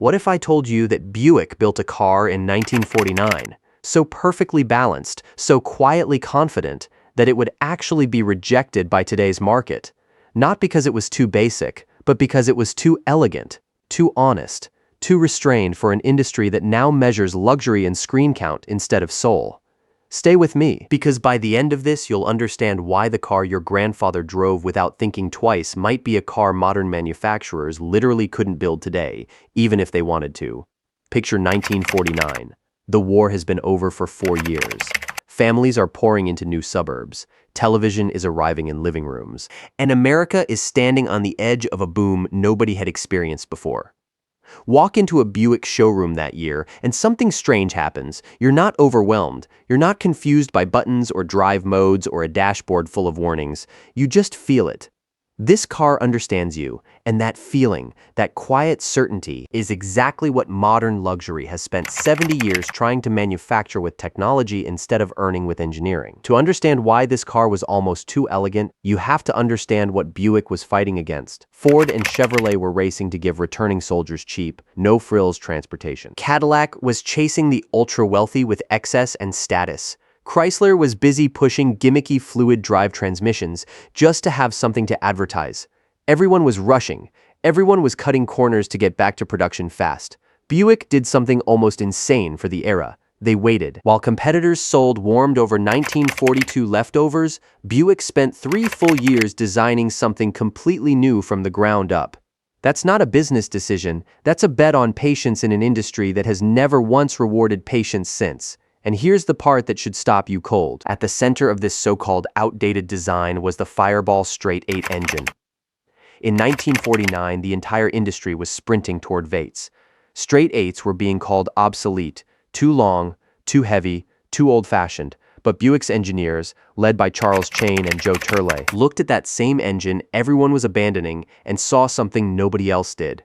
What if I told you that Buick built a car in 1949, so perfectly balanced, so quietly confident, that it would actually be rejected by today's market? Not because it was too basic, but because it was too elegant, too honest, too restrained for an industry that now measures luxury in screen count instead of soul. Stay with me, because by the end of this you'll understand why the car your grandfather drove without thinking twice might be a car modern manufacturers literally couldn't build today, even if they wanted to. Picture 1949. The war has been over for 4 years. Families are pouring into new suburbs. Television is arriving in living rooms. And America is standing on the edge of a boom nobody had experienced before. Walk into a Buick showroom that year, and something strange happens. You're not overwhelmed. You're not confused by buttons or drive modes or a dashboard full of warnings. You just feel it. This car understands you, and that feeling, that quiet certainty, is exactly what modern luxury has spent 70 years trying to manufacture with technology instead of earning with engineering. To understand why this car was almost too elegant, you have to understand what Buick was fighting against. Ford and Chevrolet were racing to give returning soldiers cheap, no-frills transportation. Cadillac was chasing the ultra-wealthy with excess and status. Chrysler was busy pushing gimmicky fluid drive transmissions just to have something to advertise. Everyone was rushing. Everyone was cutting corners to get back to production fast. Buick did something almost insane for the era. They waited. While competitors sold warmed over 1942 leftovers, Buick spent 3 full years designing something completely new from the ground up. That's not a business decision. That's a bet on patience in an industry that has never once rewarded patience since. And here's the part that should stop you cold. At the center of this so-called outdated design was the Fireball Straight 8 engine. In 1949, the entire industry was sprinting toward V8s. Straight 8s were being called obsolete, too long, too heavy, too old-fashioned. But Buick's engineers, led by Charles Chain and Joe Turley, looked at that same engine everyone was abandoning and saw something nobody else did.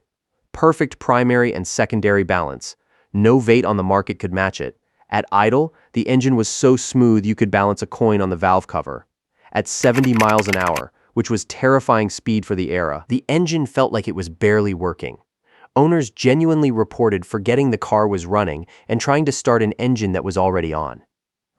Perfect primary and secondary balance. No V8 on the market could match it. At idle, the engine was so smooth you could balance a coin on the valve cover. At 70 miles an hour, which was terrifying speed for the era, the engine felt like it was barely working. Owners genuinely reported forgetting the car was running and trying to start an engine that was already on.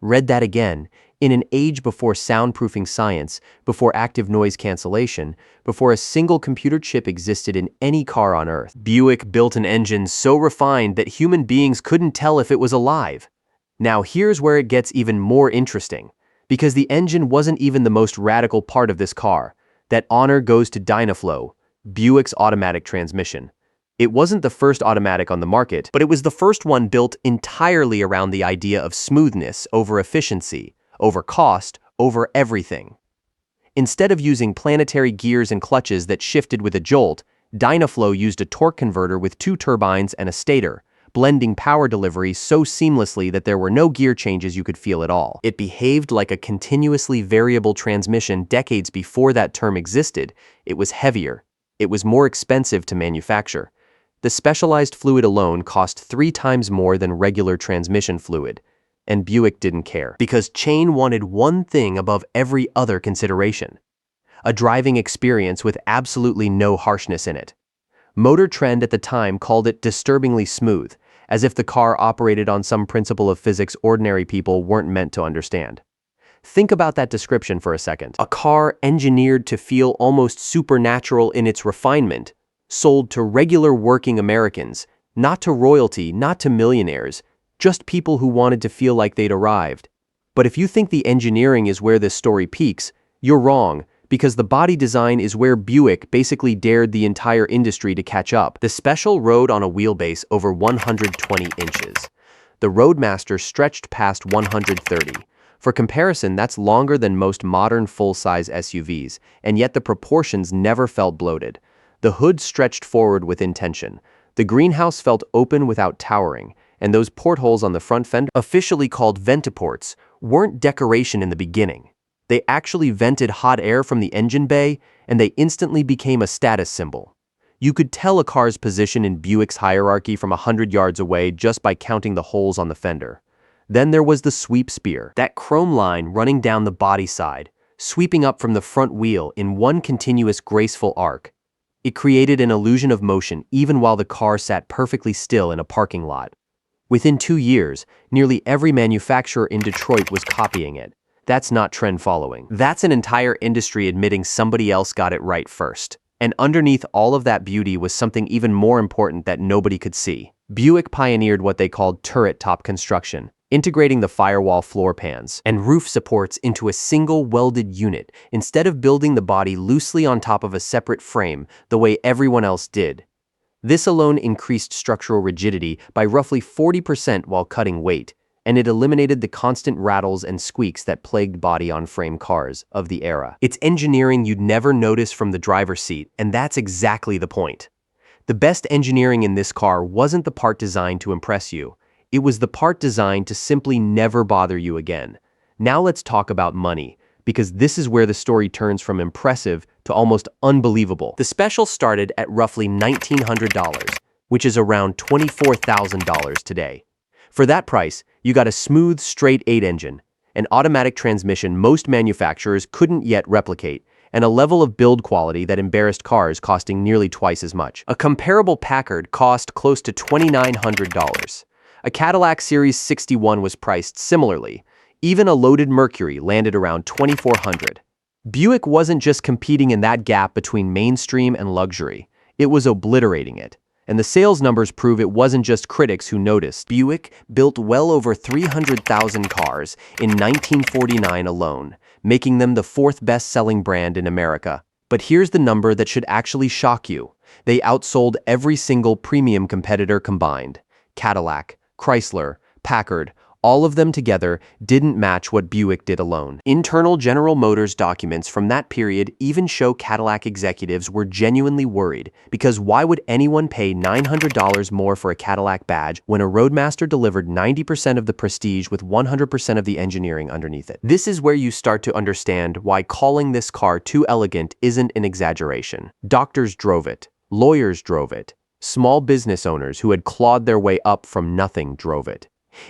Read that again. In an age before soundproofing science, before active noise cancellation, before a single computer chip existed in any car on Earth, Buick built an engine so refined that human beings couldn't tell if it was alive. Now here's where it gets even more interesting, because the engine wasn't even the most radical part of this car. That honor goes to Dynaflow, Buick's automatic transmission. It wasn't the first automatic on the market, but it was the first one built entirely around the idea of smoothness over efficiency, over cost, over everything. Instead of using planetary gears and clutches that shifted with a jolt, Dynaflow used a torque converter with 2 turbines and a stator, blending power delivery so seamlessly that there were no gear changes you could feel at all. It behaved like a continuously variable transmission decades before that term existed. It was heavier. It was more expensive to manufacture. The specialized fluid alone cost 3 times more than regular transmission fluid. And Buick didn't care, because Chain wanted one thing above every other consideration: a driving experience with absolutely no harshness in it. Motor Trend at the time called it disturbingly smooth, as if the car operated on some principle of physics ordinary people weren't meant to understand. Think about that description for a second. A car engineered to feel almost supernatural in its refinement, sold to regular working Americans, not to royalty, not to millionaires, just people who wanted to feel like they'd arrived. But if you think the engineering is where this story peaks, you're wrong, because the body design is where Buick basically dared the entire industry to catch up. The Special rode on a wheelbase over 120 inches. The Roadmaster stretched past 130. For comparison, that's longer than most modern full-size SUVs, and yet the proportions never felt bloated. The hood stretched forward with intention. The greenhouse felt open without towering, and those portholes on the front fender, officially called ventiports, weren't decoration in the beginning. They actually vented hot air from the engine bay, and they instantly became a status symbol. You could tell a car's position in Buick's hierarchy from 100 yards away just by counting the holes on the fender. Then there was the sweep spear, that chrome line running down the body side, sweeping up from the front wheel in one continuous graceful arc. It created an illusion of motion even while the car sat perfectly still in a parking lot. Within 2 years, nearly every manufacturer in Detroit was copying it. That's not trend following. That's an entire industry admitting somebody else got it right first. And underneath all of that beauty was something even more important that nobody could see. Buick pioneered what they called turret top construction, integrating the firewall floor pans and roof supports into a single welded unit instead of building the body loosely on top of a separate frame the way everyone else did. This alone increased structural rigidity by roughly 40% while cutting weight, and it eliminated the constant rattles and squeaks that plagued body-on-frame cars of the era. It's engineering you'd never notice from the driver's seat, and that's exactly the point. The best engineering in this car wasn't the part designed to impress you. It was the part designed to simply never bother you again. Now let's talk about money, because this is where the story turns from impressive to almost unbelievable. The special started at roughly $1,900, which is around $24,000 today. For that price, you got a smooth, straight 8 engine, an automatic transmission most manufacturers couldn't yet replicate, and a level of build quality that embarrassed cars costing nearly twice as much. A comparable Packard cost close to $2,900. A Cadillac Series 61 was priced similarly. Even a loaded Mercury landed around $2,400. Buick wasn't just competing in that gap between mainstream and luxury, it was obliterating it. And the sales numbers prove it wasn't just critics who noticed. Buick built well over 300,000 cars in 1949 alone, making them the 4th best-selling brand in America. But here's the number that should actually shock you. They outsold every single premium competitor combined. Cadillac, Chrysler, Packard, all of them together didn't match what Buick did alone. Internal General Motors documents from that period even show Cadillac executives were genuinely worried, because why would anyone pay $900 more for a Cadillac badge when a Roadmaster delivered 90% of the prestige with 100% of the engineering underneath it? This is where you start to understand why calling this car too elegant isn't an exaggeration. Doctors drove it, lawyers drove it, small business owners who had clawed their way up from nothing drove it.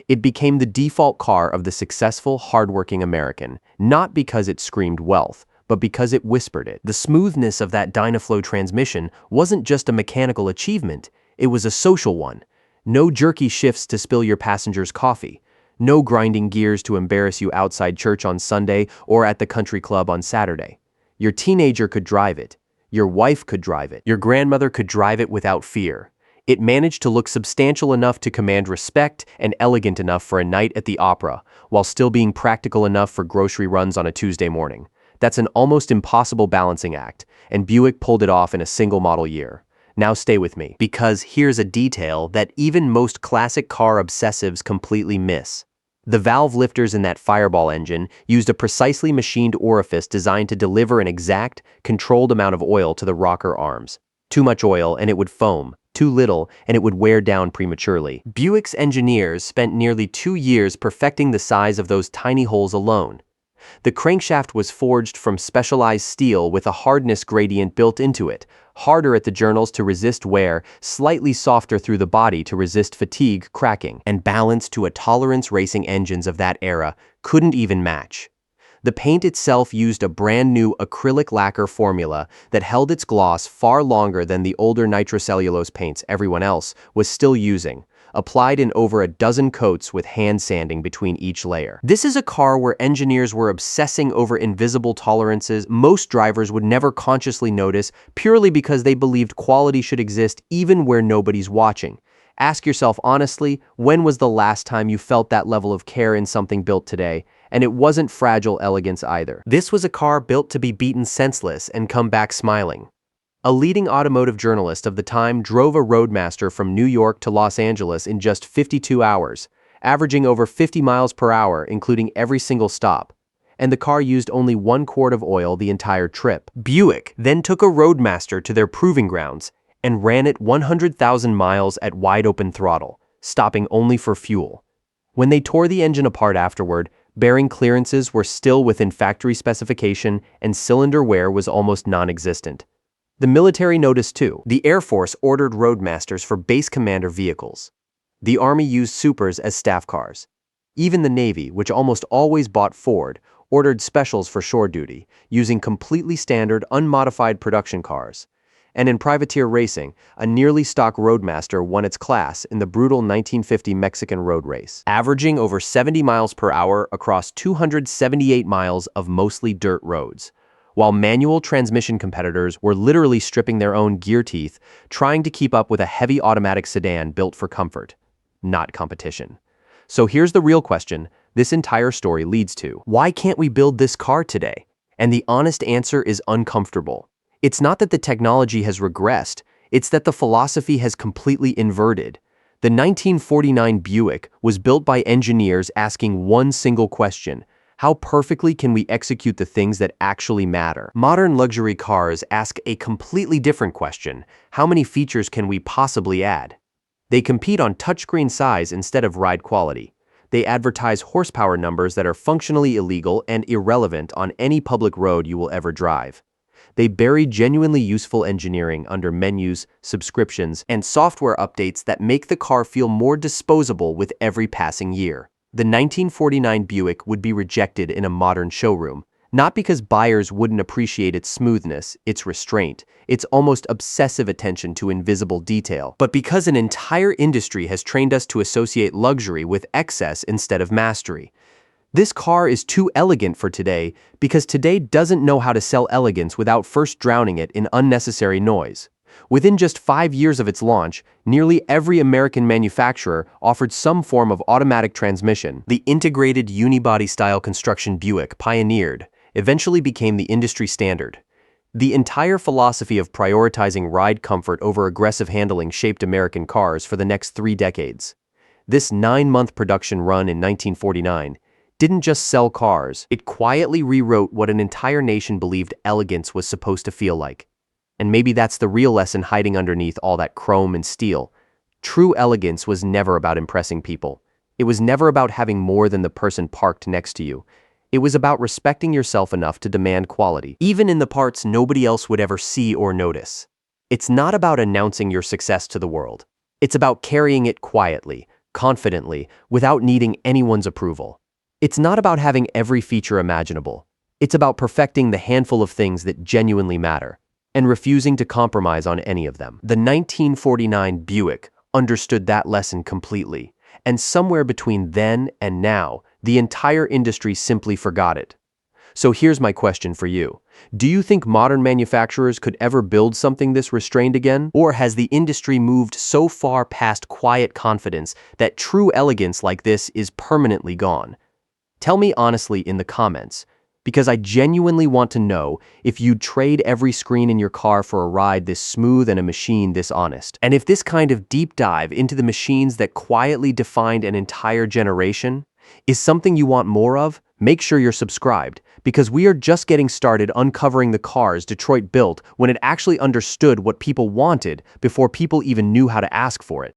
It became the default car of the successful, hardworking American, not because it screamed wealth, but because it whispered it. The smoothness of that Dynaflow transmission wasn't just a mechanical achievement, it was a social one. No jerky shifts to spill your passengers' coffee. No grinding gears to embarrass you outside church on Sunday or at the country club on Saturday. Your teenager could drive it. Your wife could drive it. Your grandmother could drive it without fear. It managed to look substantial enough to command respect and elegant enough for a night at the opera, while still being practical enough for grocery runs on a Tuesday morning. That's an almost impossible balancing act, and Buick pulled it off in a single model year. Now stay with me, because here's a detail that even most classic car obsessives completely miss. The valve lifters in that Fireball engine used a precisely machined orifice designed to deliver an exact, controlled amount of oil to the rocker arms. Too much oil and it would foam. Too little, and it would wear down prematurely. Buick's engineers spent nearly 2 years perfecting the size of those tiny holes alone. The crankshaft was forged from specialized steel with a hardness gradient built into it, harder at the journals to resist wear, slightly softer through the body to resist fatigue cracking, and balanced to a tolerance racing engines of that era couldn't even match. The paint itself used a brand new acrylic lacquer formula that held its gloss far longer than the older nitrocellulose paints everyone else was still using, applied in over a dozen coats with hand sanding between each layer. This is a car where engineers were obsessing over invisible tolerances most drivers would never consciously notice purely because they believed quality should exist even where nobody's watching. Ask yourself honestly, when was the last time you felt that level of care in something built today? And it wasn't fragile elegance either. This was a car built to be beaten senseless and come back smiling. A leading automotive journalist of the time drove a Roadmaster from New York to Los Angeles in just 52 hours, averaging over 50 miles per hour, including every single stop. And the car used only 1 quart of oil the entire trip. Buick then took a Roadmaster to their proving grounds and ran it 100,000 miles at wide-open throttle, stopping only for fuel. When they tore the engine apart afterward, bearing clearances were still within factory specification and cylinder wear was almost non-existent. The military noticed too. The Air Force ordered Roadmasters for base commander vehicles. The Army used Supers as staff cars. Even the Navy, which almost always bought Ford, ordered specials for shore duty, using completely standard, unmodified production cars. And in privateer racing, a nearly stock Roadmaster won its class in the brutal 1950 Mexican road race, averaging over 70 miles per hour across 278 miles of mostly dirt roads, while manual transmission competitors were literally stripping their own gear teeth, trying to keep up with a heavy automatic sedan built for comfort, not competition. So here's the real question this entire story leads to. Why can't we build this car today? And the honest answer is uncomfortable. It's not that the technology has regressed, it's that the philosophy has completely inverted. The 1949 Buick was built by engineers asking one single question: how perfectly can we execute the things that actually matter? Modern luxury cars ask a completely different question: how many features can we possibly add? They compete on touchscreen size instead of ride quality. They advertise horsepower numbers that are functionally illegal and irrelevant on any public road you will ever drive. They bury genuinely useful engineering under menus, subscriptions, and software updates that make the car feel more disposable with every passing year. The 1949 Buick would be rejected in a modern showroom, not because buyers wouldn't appreciate its smoothness, its restraint, its almost obsessive attention to invisible detail, but because an entire industry has trained us to associate luxury with excess instead of mastery. This car is too elegant for today because today doesn't know how to sell elegance without first drowning it in unnecessary noise. Within just 5 years of its launch, nearly every American manufacturer offered some form of automatic transmission. The integrated unibody-style construction Buick pioneered eventually became the industry standard. The entire philosophy of prioritizing ride comfort over aggressive handling shaped American cars for the next 3 decades. This 9-month production run in 1949 didn't just sell cars, it quietly rewrote what an entire nation believed elegance was supposed to feel like. And maybe that's the real lesson hiding underneath all that chrome and steel. True elegance was never about impressing people. It was never about having more than the person parked next to you. It was about respecting yourself enough to demand quality, even in the parts nobody else would ever see or notice. It's not about announcing your success to the world. It's about carrying it quietly, confidently, without needing anyone's approval. It's not about having every feature imaginable. It's about perfecting the handful of things that genuinely matter, and refusing to compromise on any of them. The 1949 Buick understood that lesson completely, and somewhere between then and now, the entire industry simply forgot it. So here's my question for you. Do you think modern manufacturers could ever build something this restrained again? Or has the industry moved so far past quiet confidence that true elegance like this is permanently gone? Tell me honestly in the comments, because I genuinely want to know if you'd trade every screen in your car for a ride this smooth and a machine this honest. And if this kind of deep dive into the machines that quietly defined an entire generation is something you want more of, make sure you're subscribed, because we are just getting started uncovering the cars Detroit built when it actually understood what people wanted before people even knew how to ask for it.